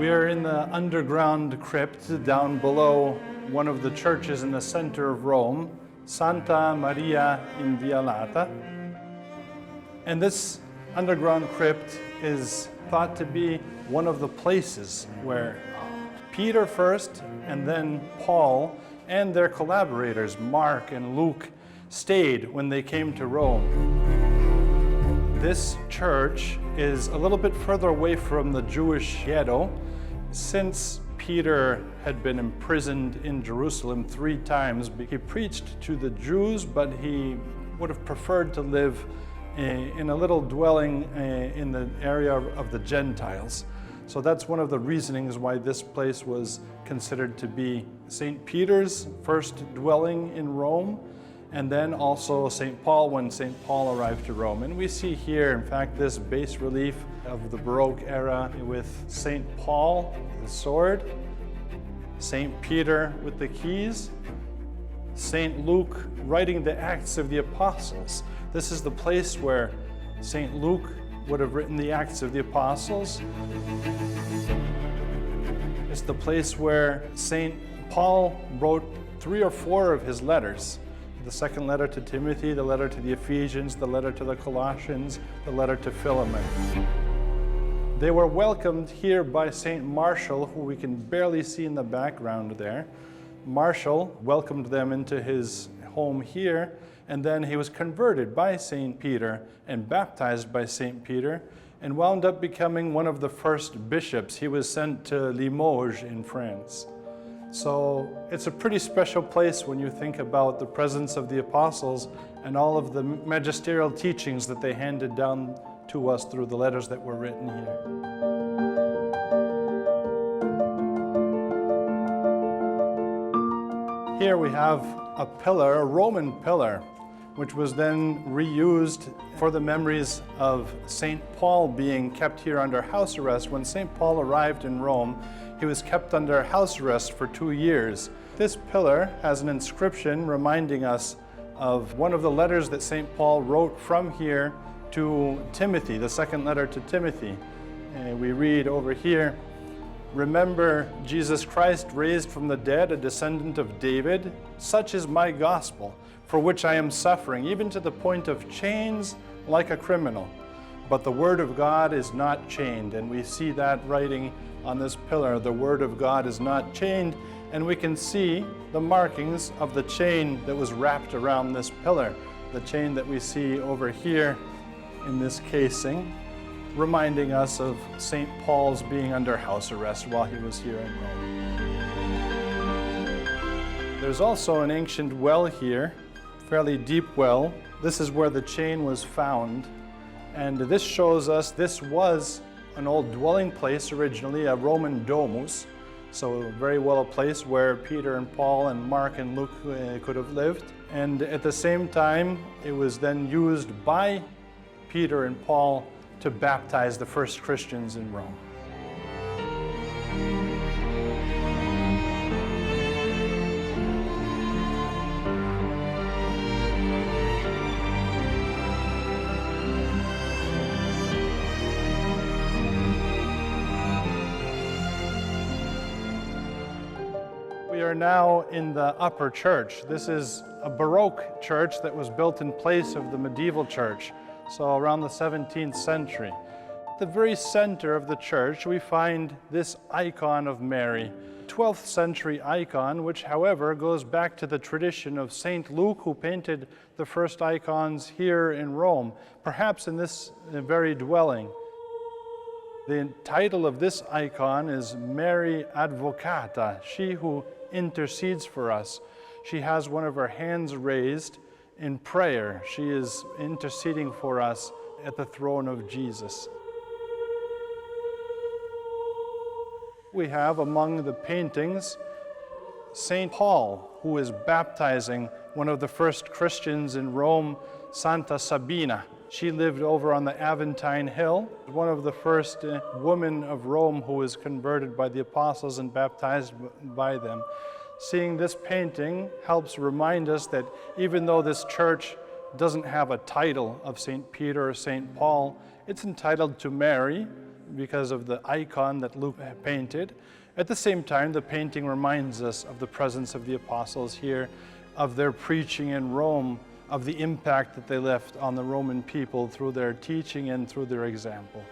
We are in the underground crypt down below one of the churches in the center of Rome, Santa Maria in Via Lata. And this underground crypt is thought to be one of the places where Peter first and then Paul and their collaborators, Mark and Luke, stayed when they came to Rome. This church is a little bit further away from the Jewish ghetto. Since Peter had been imprisoned in Jerusalem 3 times, he preached to the Jews, but he would have preferred to live in a little dwelling in the area of the Gentiles. So that's one of the reasonings why this place was considered to be St. Peter's first dwelling in Rome, and then also St. Paul when St. Paul arrived to Rome. And we see here, in fact, this bas-relief of the baroque era with St. Paul, the sword, St. Peter with the keys, St. Luke writing the Acts of the Apostles. This is the place where St. Luke would have written the Acts of the Apostles. It's the place where St. Paul wrote 3 or 4 of his letters. The second letter to Timothy, the letter to the Ephesians, the letter to the Colossians, the letter to Philemon. They were welcomed here by St. Marshall, who we can barely see in the background there. Marshall welcomed them into his home here, and then he was converted by St. Peter and baptized by St. Peter and wound up becoming one of the first bishops. He was sent to Limoges in France. So it's a pretty special place when you think about the presence of the apostles and all of the magisterial teachings that they handed down to us through the letters that were written here. Here we have a pillar, a Roman pillar, which was then reused for the memories of St. Paul being kept here under house arrest. When St. Paul arrived in Rome, he was kept under house arrest for 2 years. This pillar has an inscription reminding us of one of the letters that St. Paul wrote from here to Timothy, the second letter to Timothy. We read over here, "Remember Jesus Christ raised from the dead, a descendant of David. Such is my gospel, for which I am suffering, even to the point of chains like a criminal. But the word of God is not chained." And we see that writing on this pillar. The word of God is not chained, and we can see the markings of the chain that was wrapped around this pillar. The chain that we see over here in this casing, reminding us of St. Paul's being under house arrest while he was here in Rome. There's also an ancient well here, fairly deep well. This is where the chain was found, and this shows us this was an old dwelling place originally, a Roman domus, so very well a place where Peter and Paul and Mark and Luke could have lived. And at the same time, it was then used by Peter and Paul to baptize the first Christians in Rome. We are now in the upper church. This is a Baroque church that was built in place of the medieval church, so around the 17th century. At the very center of the church, we find this icon of Mary, 12th century icon, which, however, goes back to the tradition of St. Luke, who painted the first icons here in Rome, perhaps in this very dwelling. The title of this icon is Mary Advocata, she who intercedes for us. She has one of her hands raised in prayer. She is interceding for us at the throne of Jesus. We have among the paintings St. Paul, who is baptizing one of the first Christians in Rome, Santa Sabina. She lived over on the Aventine Hill, one of the first women of Rome who was converted by the apostles and baptized by them. Seeing this painting helps remind us that even though this church doesn't have a title of St. Peter or St. Paul, it's entitled to Mary, because of the icon that Luke painted. At the same time, the painting reminds us of the presence of the apostles here, of their preaching in Rome, of the impact that they left on the Roman people through their teaching and through their example.